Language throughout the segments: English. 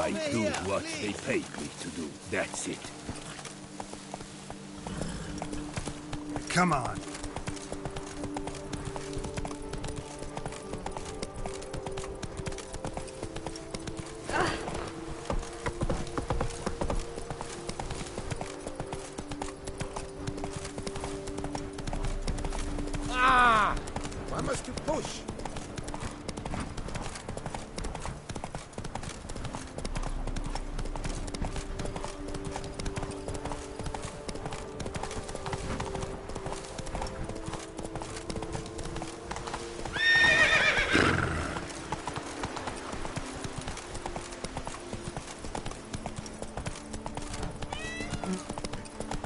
I do what they paid me to do. That's it. Come on. Why must you push?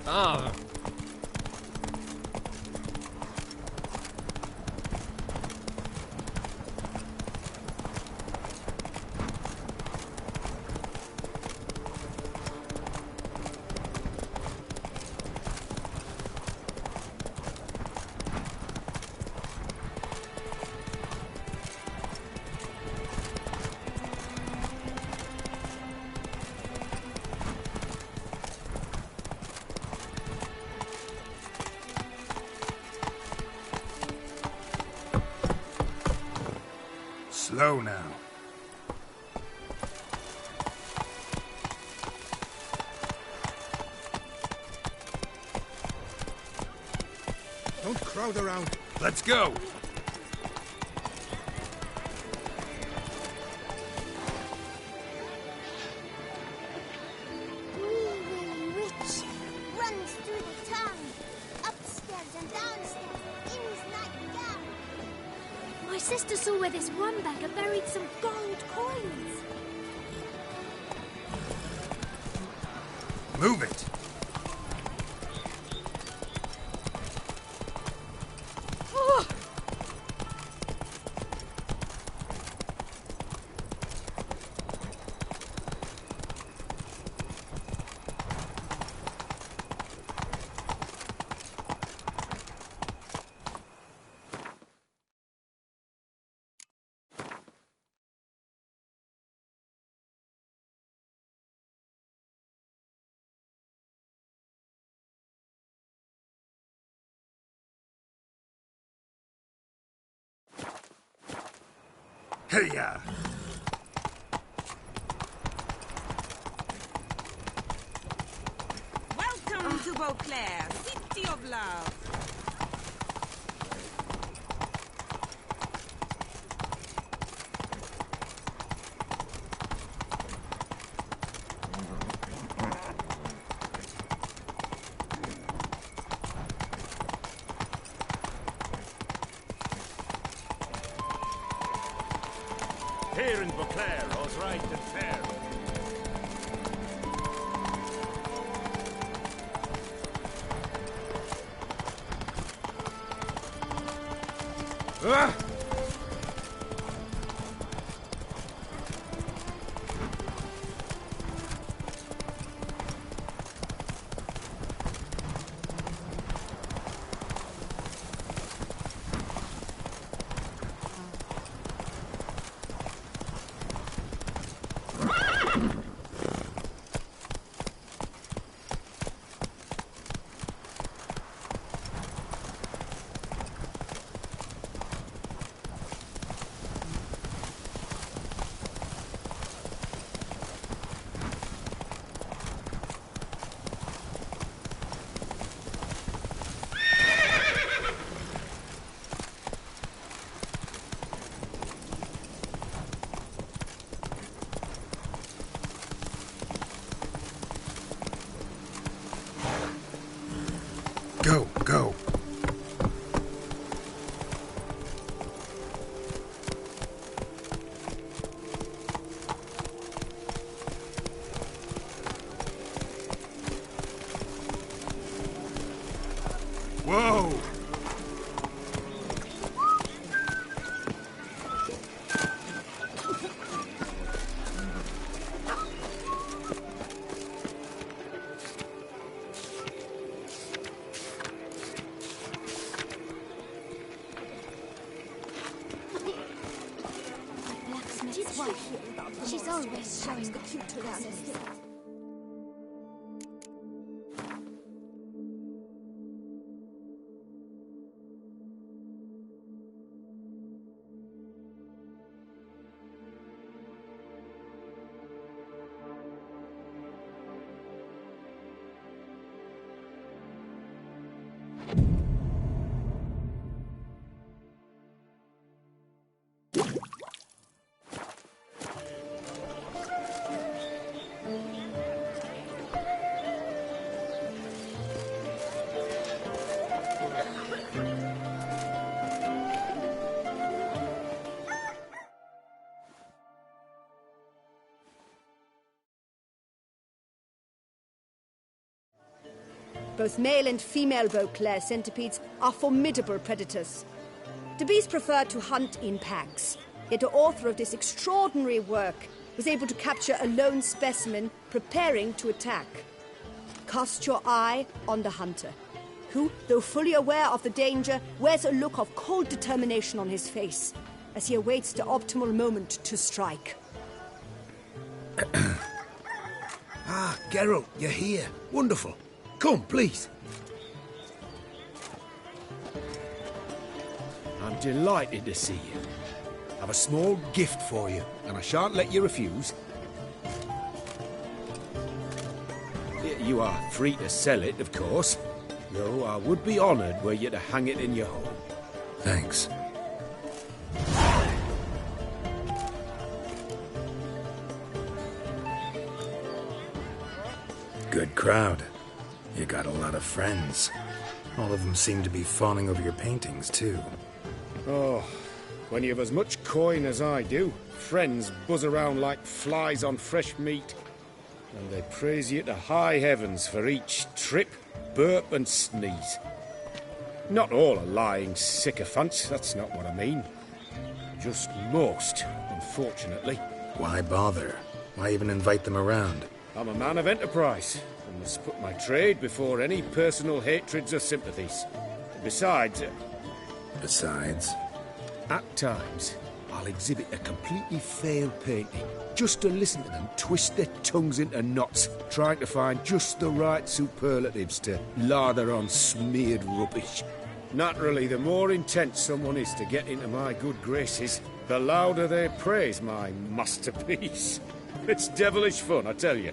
Ah. Slow now. Don't crowd around. Let's go. Really rich. Runs through the town. Upstairs and downstairs. In his nightgown. My sister saw where this one beggar buried some gold coins. Move it. Hey-ya! Welcome to Beauclair, city of love. Here in Beauclair, all's right and fair. Ah! She's always showing the cute around here. Both male and female Beauclair centipedes are formidable predators. The bees prefer to hunt in packs, yet the author of this extraordinary work was able to capture a lone specimen preparing to attack. Cast your eye on the hunter, who, though fully aware of the danger, wears a look of cold determination on his face as he awaits the optimal moment to strike. Ah, Geralt, you're here. Wonderful. Come, please. I'm delighted to see you. I've a small gift for you, and I shan't let you refuse. You are free to sell it, of course, though I would be honoured were you to hang it in your home. Thanks. Good crowd. You got a lot of friends. All of them seem to be fawning over your paintings, too. Oh, when you have as much coin as I do, friends buzz around like flies on fresh meat. And they praise you to high heavens for each trip, burp and sneeze. Not all are lying sycophants, that's not what I mean. Just most, unfortunately. Why bother? Why even invite them around? I'm a man of enterprise, and must put my trade before any personal hatreds or sympathies. Besides... Besides? At times, I'll exhibit a completely failed painting, just to listen to them twist their tongues into knots, trying to find just the right superlatives to lather on smeared rubbish. Naturally, the more intent someone is to get into my good graces, the louder they praise my masterpiece. It's devilish fun, I tell you.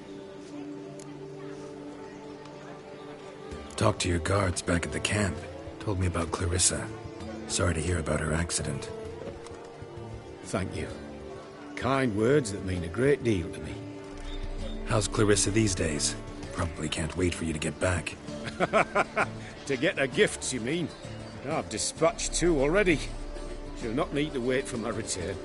Talked to your guards back at the camp. Told me about Clarissa. Sorry to hear about her accident. Thank you. Kind words that mean a great deal to me. How's Clarissa these days? Probably can't wait for you to get back. To get her gifts, you mean? I've dispatched 2 already. She'll not need to wait for my return.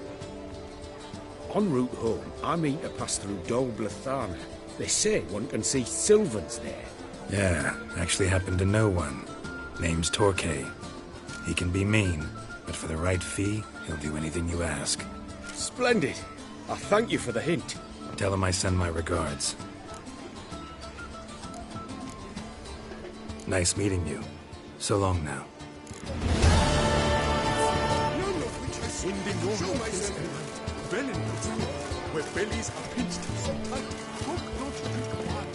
En route home, I mean to pass through Dol Blathana. They say one can see Sylvans there. Yeah, actually happen to know one. Name's Torquay. He can be mean, but for the right fee, he'll do anything you ask. Splendid. I thank you for the hint. Tell him I send my regards. Nice meeting you. So long now. None of which has sinned in your house. Well in the where bellies are pinched so tight, folk don't drink wine.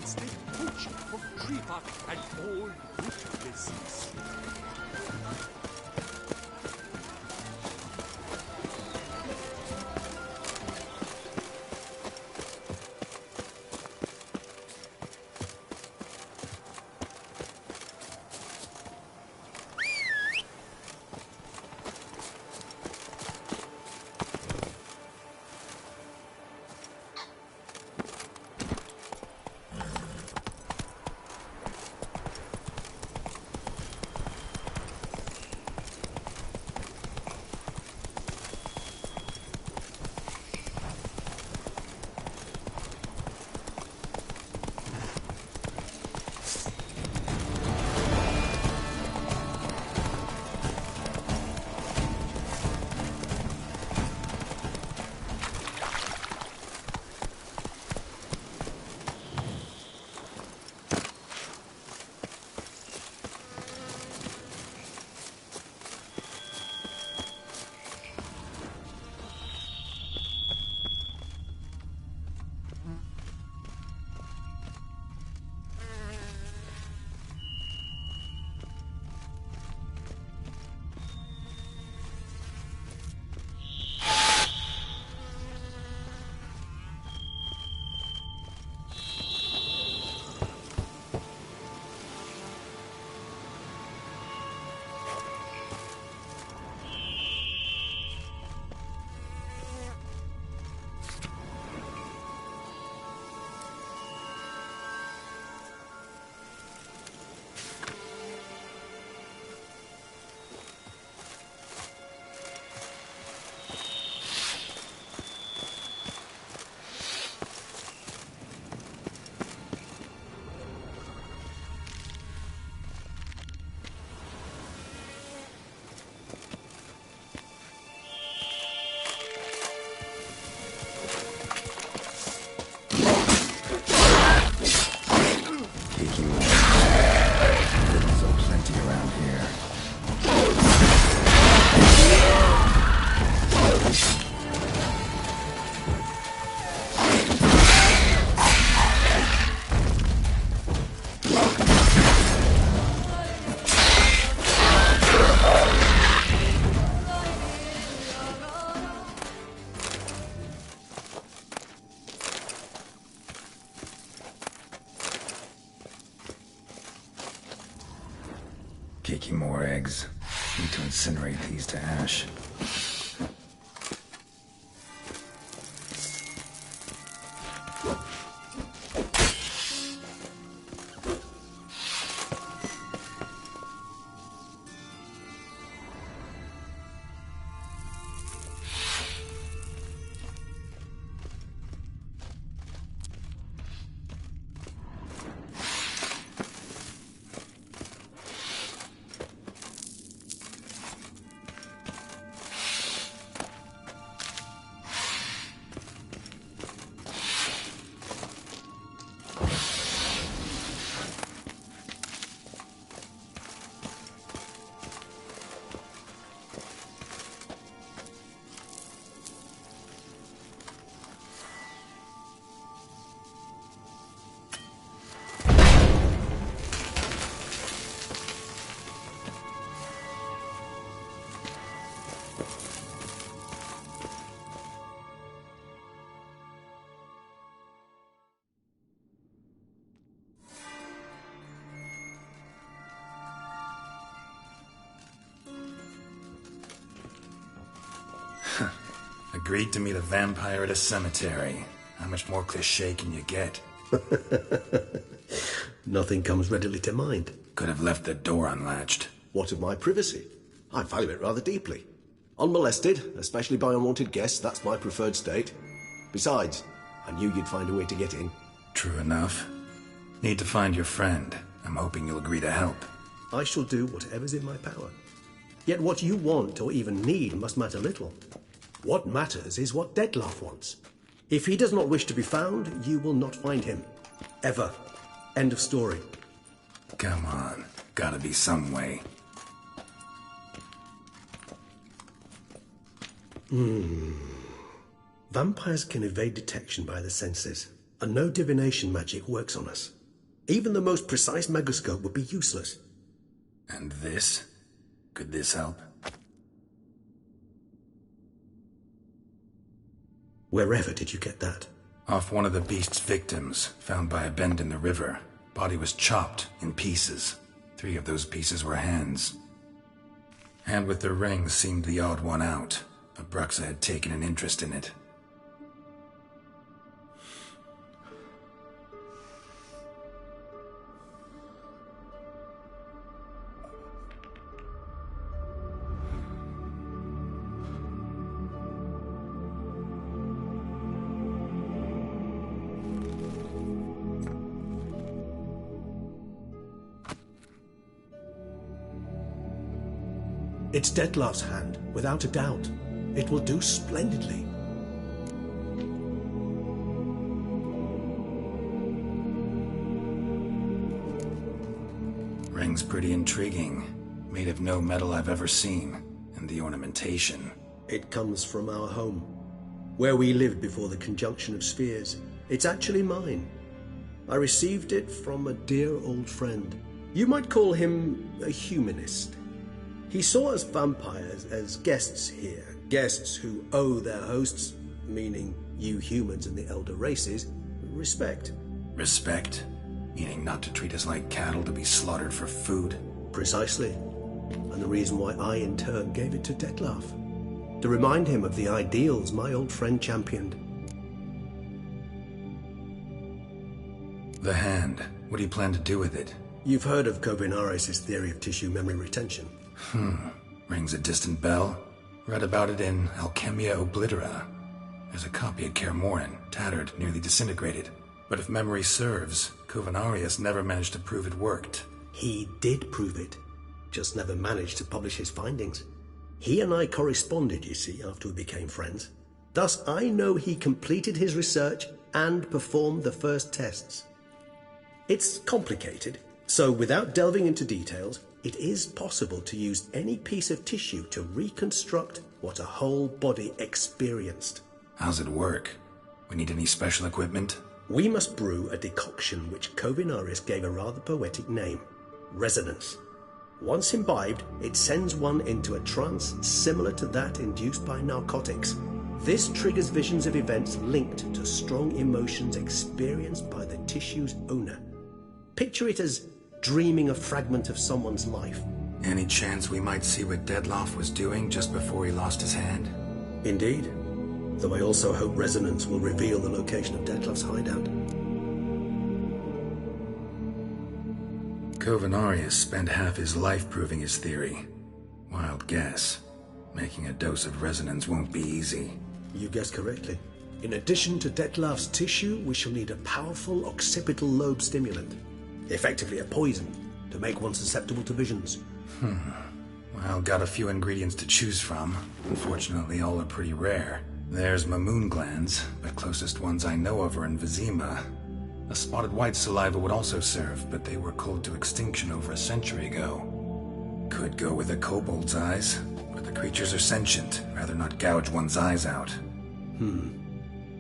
Instead poach of tree bark and all good blessings. incinerate these to ash. Agreed to meet a vampire at a cemetery. How much more cliché can you get? Nothing comes readily to mind. Could have left the door unlatched. What of my privacy? I value it rather deeply. Unmolested, especially by unwanted guests, that's my preferred state. Besides, I knew you'd find a way to get in. True enough. Need to find your friend. I'm hoping you'll agree to help. I shall do whatever's in my power. Yet what you want or even need must matter little. What matters is what Dettlaff wants. If he does not wish to be found, you will not find him. Ever. End of story. Come on. Gotta be some way. Vampires can evade detection by the senses, and no divination magic works on us. Even the most precise megoscope would be useless. And this? Could this help? Wherever did you get that? Off one of the beast's victims, found by a bend in the river. Body was chopped in pieces. 3 of those pieces were hands. Hand with the ring seemed the odd one out. Abruxa had taken an interest in it. It's Dettlaff's hand, without a doubt. It will do splendidly. Ring's pretty intriguing. Made of no metal I've ever seen. And the ornamentation. It comes from our home, where we lived before the conjunction of spheres. It's actually mine. I received it from a dear old friend. You might call him a humanist. He saw us vampires as guests here, guests who owe their hosts, meaning you humans and the elder races, respect. Respect? Meaning not to treat us like cattle to be slaughtered for food? Precisely. And the reason why I, in turn, gave it to Dettlaff. To remind him of the ideals my old friend championed. The hand. What do you plan to do with it? You've heard of Kovinaris' theory of tissue memory retention. Rings a distant bell. Read about it in Alchemia Oblitera. There's a copy at Kaer Morhen, tattered, nearly disintegrated. But if memory serves, Kovinaris never managed to prove it worked. He did prove it, just never managed to publish his findings. He and I corresponded, you see, after we became friends. Thus, I know he completed his research and performed the first tests. It's complicated, so without delving into details, it is possible to use any piece of tissue to reconstruct what a whole body experienced. How's it work? We need any special equipment? We must brew a decoction which Kovinaris gave a rather poetic name, resonance. Once imbibed, it sends one into a trance similar to that induced by narcotics. This triggers visions of events linked to strong emotions experienced by the tissue's owner. Picture it as dreaming a fragment of someone's life. Any chance we might see what Dettlaff was doing just before he lost his hand? Indeed. Though I also hope resonance will reveal the location of Dettlaff's hideout. Covenarius spent half his life proving his theory. Wild guess. Making a dose of resonance won't be easy. You guessed correctly. In addition to Dettlaff's tissue, we shall need a powerful occipital lobe stimulant. Effectively a poison, to make one susceptible to visions. Well, got a few ingredients to choose from. Unfortunately, all are pretty rare. There's Mamoon glands, but closest ones I know of are in Vizima. A spotted white saliva would also serve, but they were cooled to extinction over a century ago. Could go with a kobold's eyes, but the creatures are sentient. Rather not gouge one's eyes out.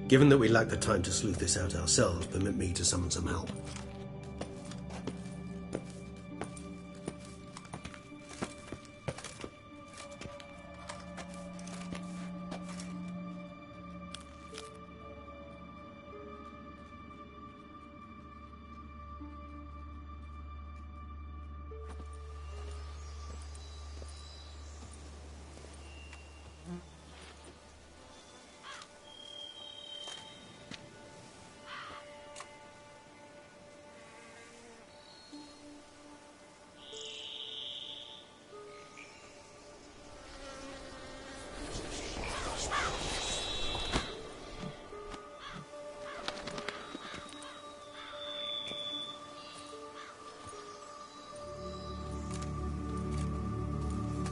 Given that we lack the time to sleuth this out ourselves, permit me to summon some help.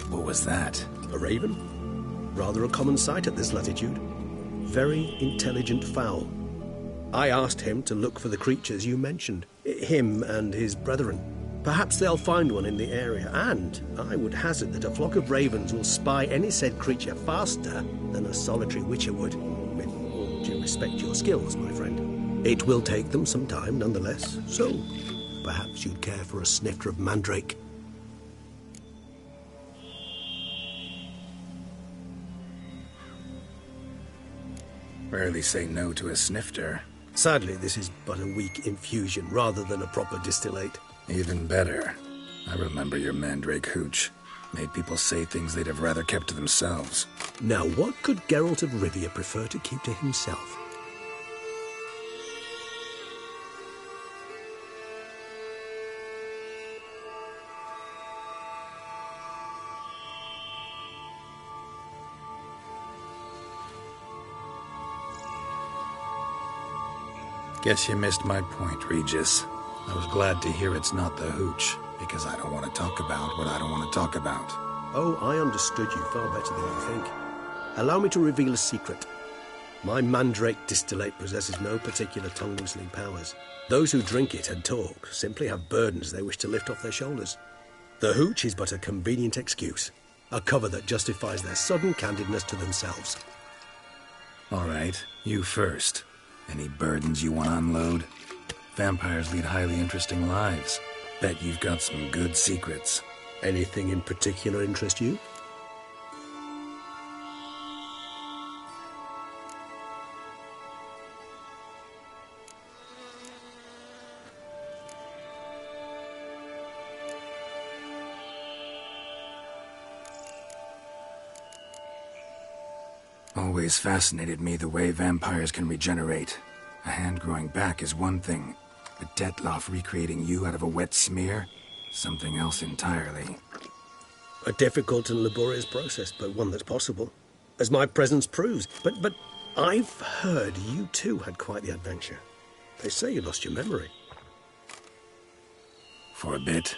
What was that? A raven? Rather a common sight at this latitude. Very intelligent fowl. I asked him to look for the creatures you mentioned. Him and his brethren. Perhaps they'll find one in the area, and I would hazard that a flock of ravens will spy any said creature faster than a solitary witcher would. With all due respect to your skills, my friend. It will take them some time, nonetheless, so perhaps you'd care for a snifter of mandrake. Rarely say no to a snifter. Sadly, this is but a weak infusion rather than a proper distillate. Even better. I remember your mandrake hooch. Made people say things they'd have rather kept to themselves. Now, what could Geralt of Rivia prefer to keep to himself? Guess you missed my point, Regis. I was glad to hear it's not the hooch, because I don't want to talk about what I don't want to talk about. Oh, I understood you far better than you think. Allow me to reveal a secret. My mandrake distillate possesses no particular tongue-loosening powers. Those who drink it and talk simply have burdens they wish to lift off their shoulders. The hooch is but a convenient excuse, a cover that justifies their sudden candidness to themselves. All right, you first. Any burdens you want to unload? Vampires lead highly interesting lives. Bet you've got some good secrets. Anything in particular interest you? Always fascinated me the way vampires can regenerate. A hand growing back is one thing, but Dettlaff recreating you out of a wet smear? Something else entirely. A difficult and laborious process, but one that's possible, as my presence proves. But I've heard you too had quite the adventure. They say you lost your memory. For a bit,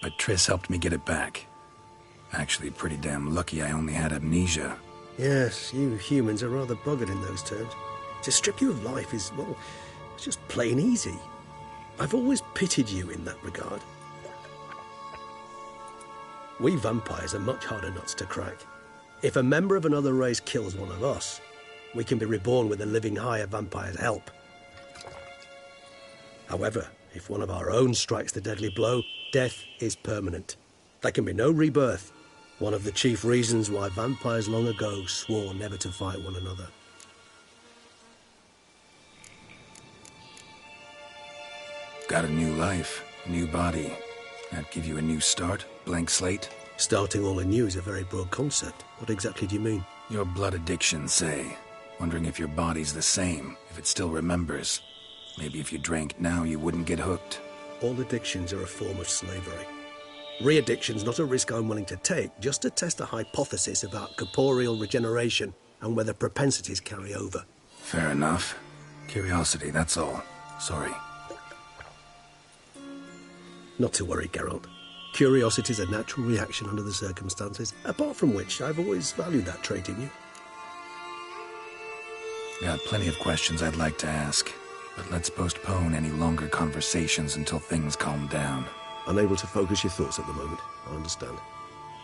but Triss helped me get it back. Actually pretty damn lucky I only had amnesia. Yes, you humans are rather buggered in those terms. To strip you of life is, well, it's just plain easy. I've always pitied you in that regard. We vampires are much harder nuts to crack. If a member of another race kills one of us, we can be reborn with a living higher vampire's help. However, if one of our own strikes the deadly blow, death is permanent. There can be no rebirth. One of the chief reasons why vampires long ago swore never to fight one another. Got a new life, new body, That give you a new start? Blank slate? Starting all anew is a very broad concept. What exactly do you mean? Your blood addiction, say. Wondering if your body's the same, if it still remembers. Maybe if you drank now, you wouldn't get hooked. All addictions are a form of slavery. Re-addiction's not a risk I'm willing to take, just to test a hypothesis about corporeal regeneration and whether propensities carry over. Fair enough. Curiosity, that's all. Sorry. Not to worry, Geralt. Curiosity's a natural reaction under the circumstances, apart from which I've always valued that trait in you. Got plenty of questions I'd like to ask, but let's postpone any longer conversations until things calm down. Unable to focus your thoughts at the moment, I understand.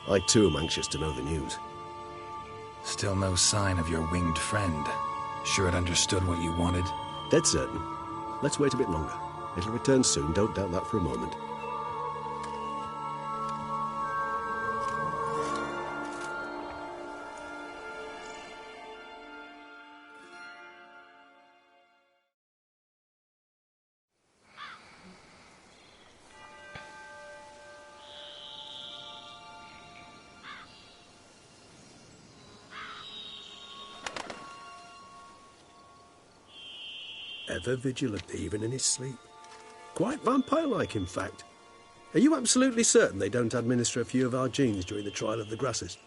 I too am anxious to know the news. Still no sign of your winged friend. Sure it understood what you wanted? Dead certain. Let's wait a bit longer. It'll return soon, don't doubt that for a moment. Ever vigilant, even in his sleep. Quite vampire-like, in fact. Are you absolutely certain they don't administer a few of our genes during the trial of the grasses?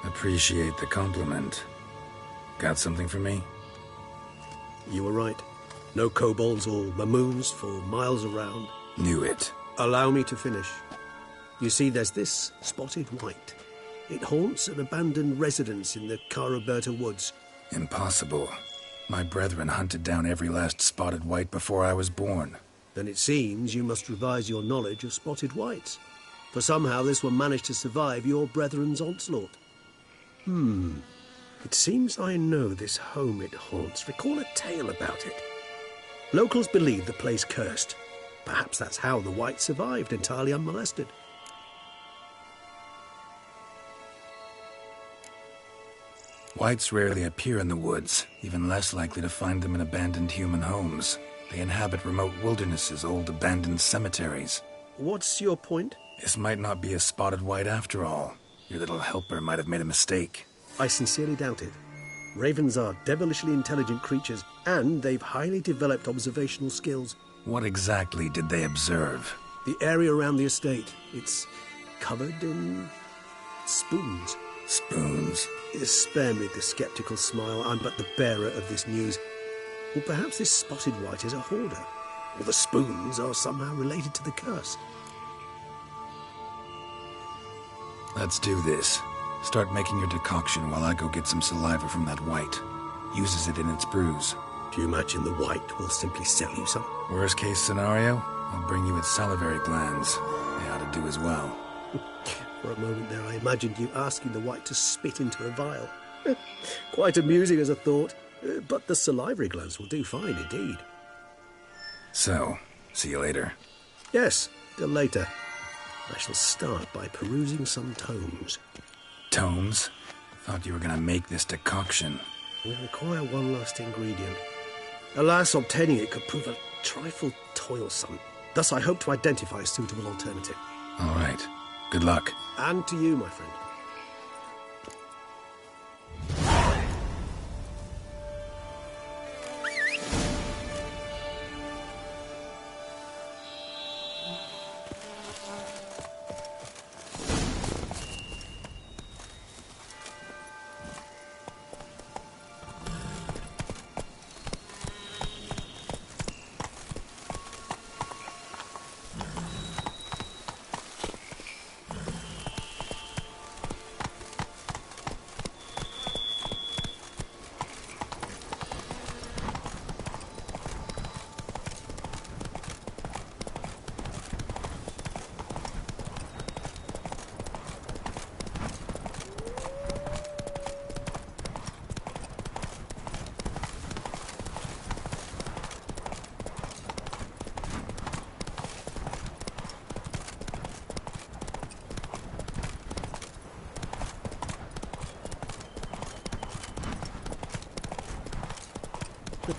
Appreciate the compliment. Got something for me? You were right. No kobolds or mamoons for miles around. Knew it. Allow me to finish. You see, there's this spotted white. It haunts an abandoned residence in the Caraberta woods. Impossible. My brethren hunted down every last spotted white before I was born. Then it seems you must revise your knowledge of spotted whites. For somehow this one managed to survive your brethren's onslaught. It seems I know this home it haunts. Recall a tale about it. Locals believe the place cursed. Perhaps that's how the white survived entirely unmolested. Whites rarely appear in the woods, even less likely to find them in abandoned human homes. They inhabit remote wildernesses, old abandoned cemeteries. What's your point? This might not be a spotted white after all. Your little helper might have made a mistake. I sincerely doubt it. Ravens are devilishly intelligent creatures, and they've highly developed observational skills. What exactly did they observe? The area around the estate. It's covered in spoons. Spoons? Spare me the sceptical smile. I'm but the bearer of this news. Or perhaps this spotted white is a hoarder. Or the spoons are somehow related to the curse. Let's do this. Start making your decoction while I go get some saliva from that white. Uses it in its brews. Do you imagine the white will simply sell you some? Worst case scenario, I'll bring you its salivary glands. They ought to do as well. For a moment there, I imagined you asking the white to spit into a vial. Quite amusing as a thought, but the salivary glands will do fine indeed. So, see you later. Yes, till later. I shall start by perusing some tomes. Tomes? Thought you were gonna make this decoction. We require one last ingredient. Alas, obtaining it could prove a trifle toilsome. Thus, I hope to identify a suitable alternative. All right. Good luck. And to you, my friend.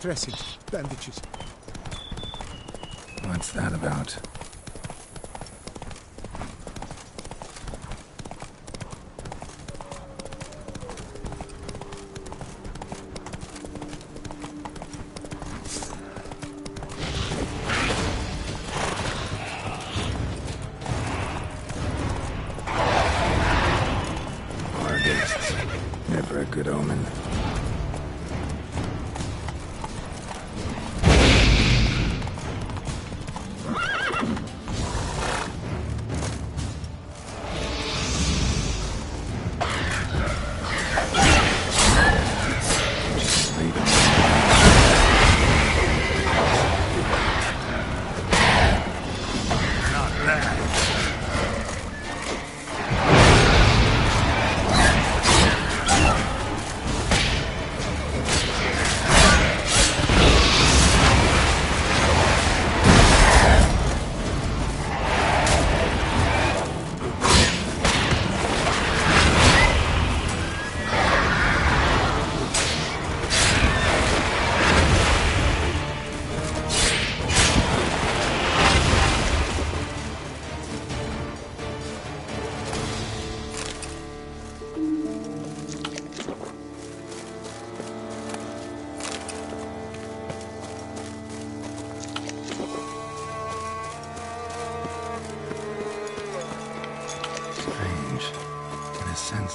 dressing, bandages. What's that about? Never a good omen.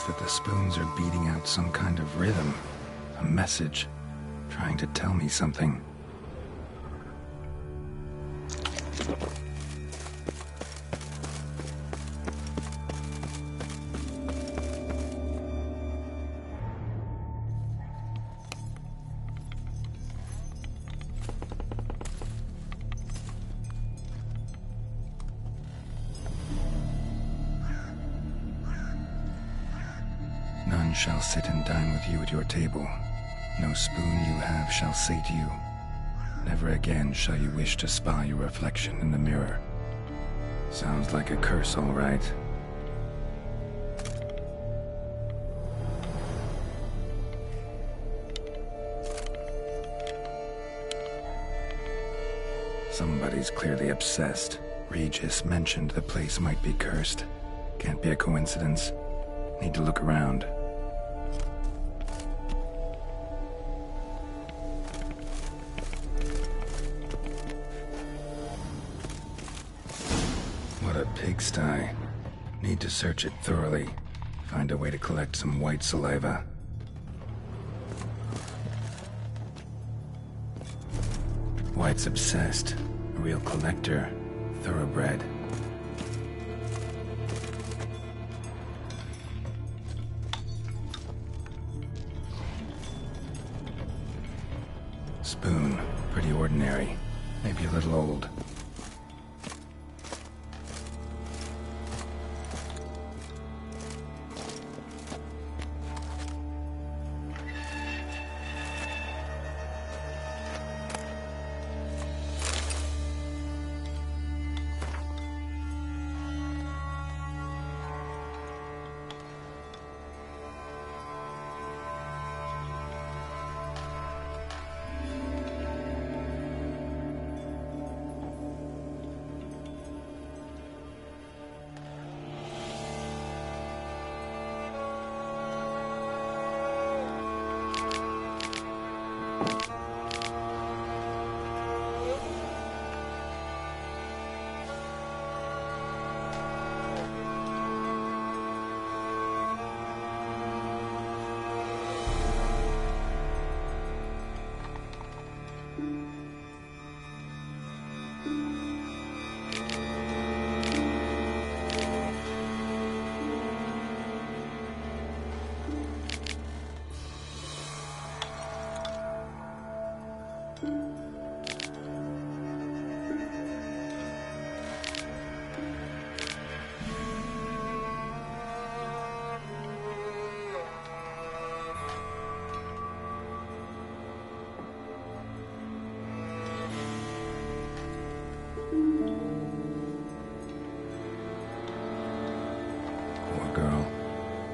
That the spoons are beating out some kind of rhythm, a message, trying to tell me something. None shall sit and dine with you at your table. No spoon you have shall say to you, never again shall you wish to spy your reflection in the mirror. Sounds like a curse, all right. Somebody's clearly obsessed. Regis mentioned the place might be cursed. Can't be a coincidence. Need to look around. What a pigsty. Need to search it thoroughly. Find a way to collect some white saliva. White's obsessed. A real collector. Thoroughbred. Spoon. Pretty ordinary. Maybe a little old.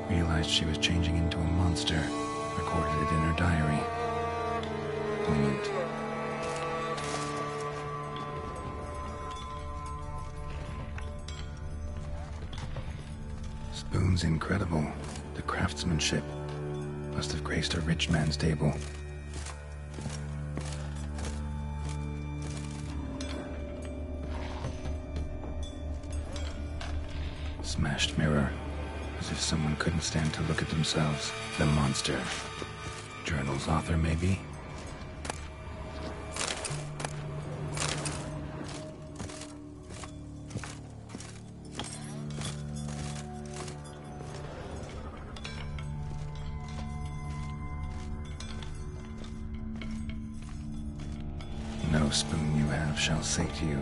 Realized she was changing into a monster. Recorded it in her diary. poignant. Spoon's incredible. The craftsmanship must have graced a rich man's table. Smashed mirror, as if someone couldn't stand to look at themselves. The monster. Journal's author, maybe? No spoon you have shall sate you.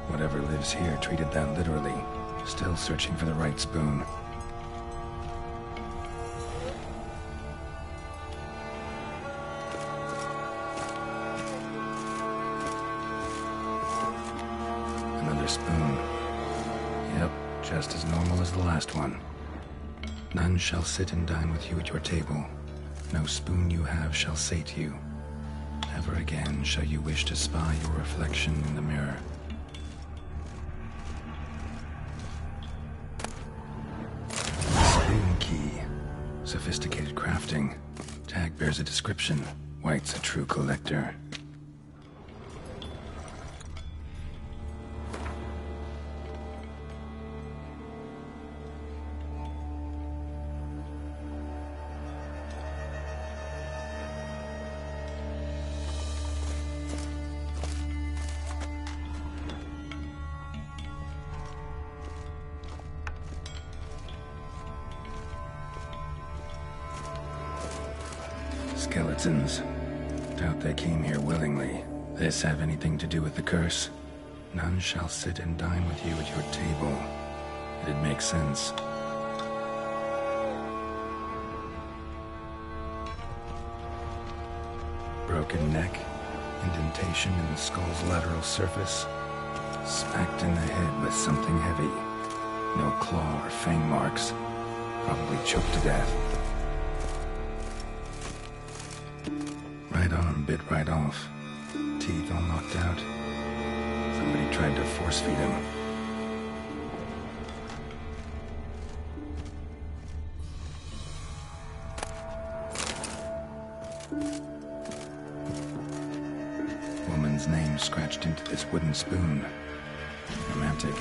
Whatever lives here treated that literally, still searching for the right spoon. Another spoon. Yep, just as normal as the last one. None shall sit and dine with you at your table. No spoon you have shall sate you. Never again shall you wish to spy your reflection in the mirror. Spoon key. Sophisticated crafting. Tag bears a description. White's a true collector. Skeletons. Doubt they came here willingly. This have anything to do with the curse? None shall sit and dine with you at your table. It'd make sense. Broken neck, indentation in the skull's lateral surface, smacked in the head with something heavy. No claw or fang marks. Probably choked to death. Right arm bit right off. Teeth all knocked out. Somebody tried to force feed him. Woman's name scratched into this wooden spoon. Romantic.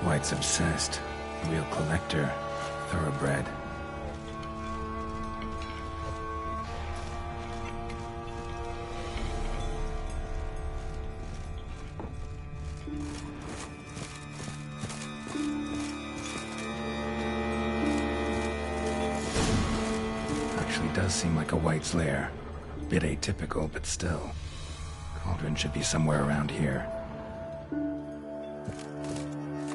White's obsessed. Real collector. Thoroughbred. Actually does seem like a White's lair. Bit atypical, but still. Cauldron should be somewhere around here.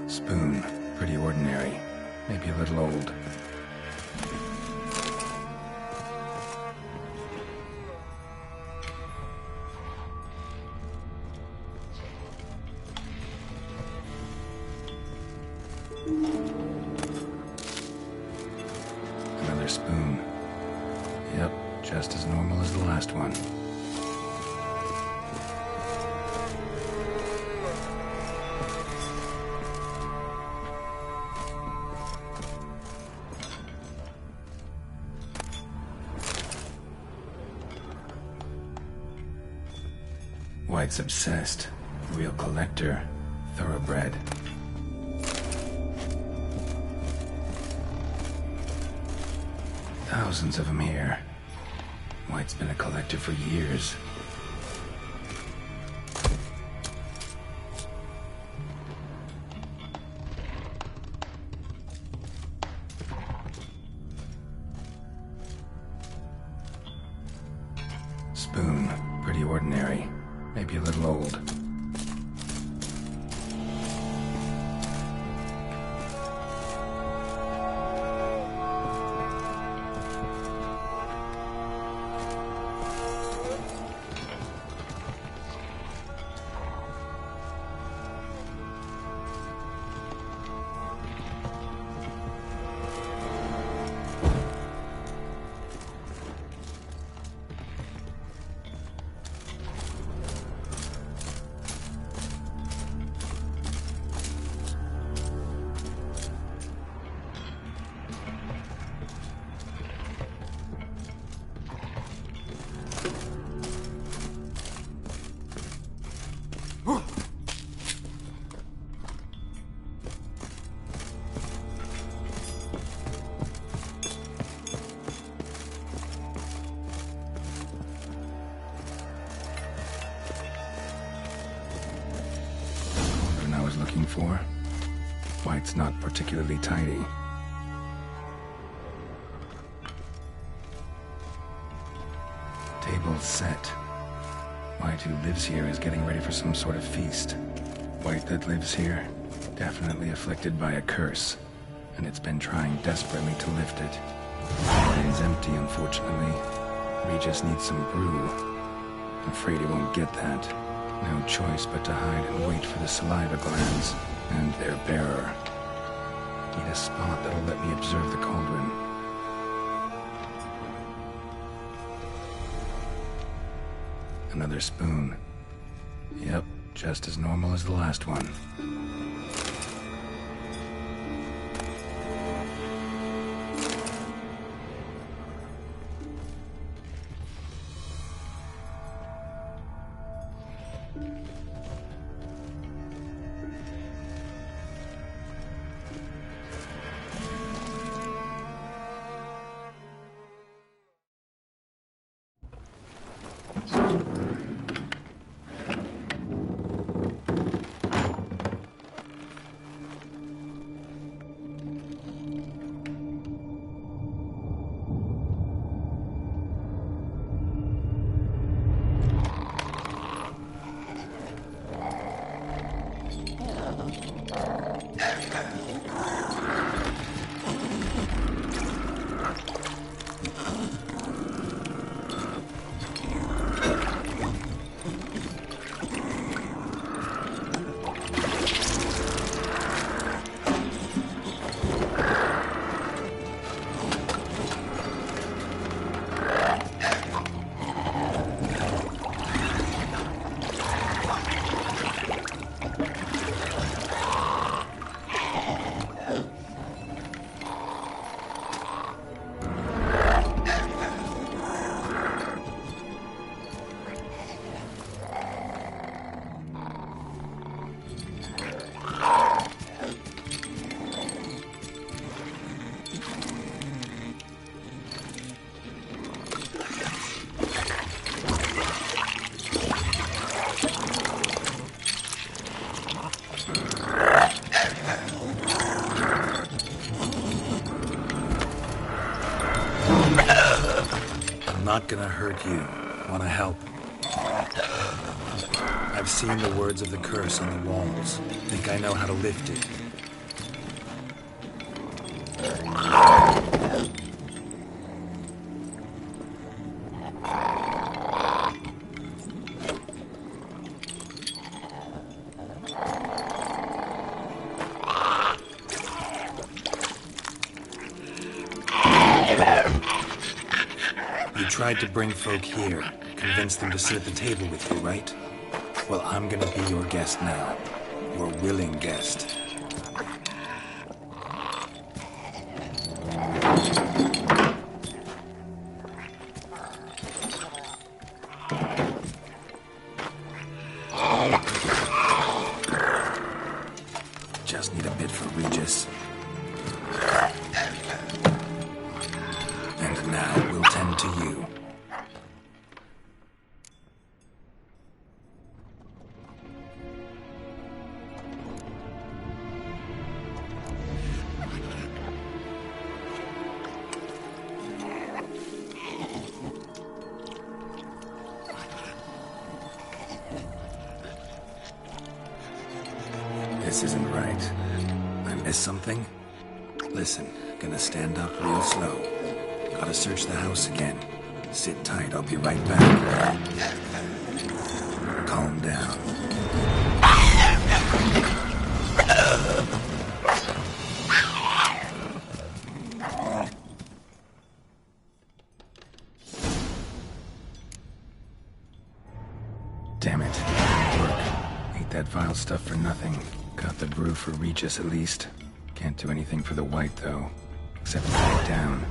Spoon. Pretty ordinary. Maybe a little old. Another spoon. Yep, just as normal as the last one. White's obsessed. Real collector. Thoroughbred. Thousands of them here. White's been a collector for years. Spoon. Pretty ordinary. Maybe a little old. Looking for. White's not particularly tidy. Table set. White, who lives here, is getting ready for some sort of feast. White that lives here, definitely afflicted by a curse, and it's been trying desperately to lift it. It is empty, unfortunately. Regis needs some brew. I'm afraid he won't get that. No choice but to hide and wait for the saliva glands and their bearer. Need a spot that'll let me observe the cauldron. Another spoon. Yep, just as normal as the last one. I'm not gonna hurt you. Wanna help? I've seen the words of the curse on the walls. Think I know how to lift it. You tried to bring folk here, convince them to sit at the table with you, right? Well, I'm gonna be your guest now. Your willing guest. Just need a bit for Regis. And now we'll tend to you. This isn't right. I missed something? Listen, gonna stand up real slow. Gotta search the house again. Sit tight, I'll be right back. Calm down. Damn it. Work. Ate that vile stuff for nothing. Got the brew for Regis at least. Can't do anything for the white though. Except lie down.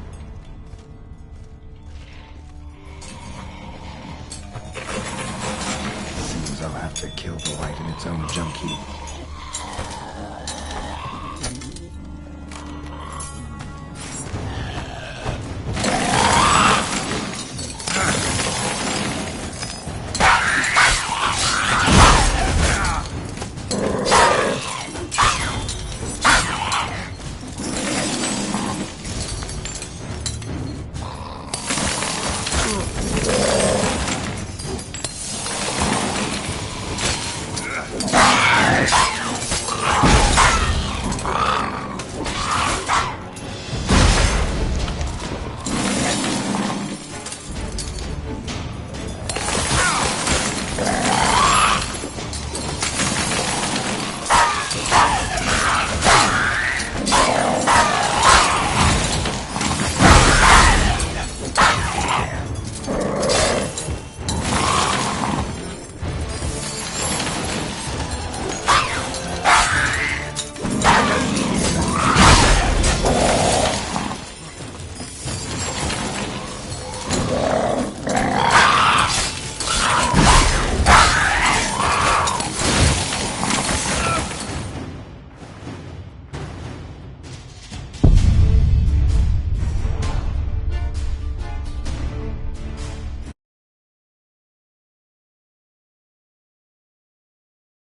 Seems I'll have to kill the white in its own junk heap.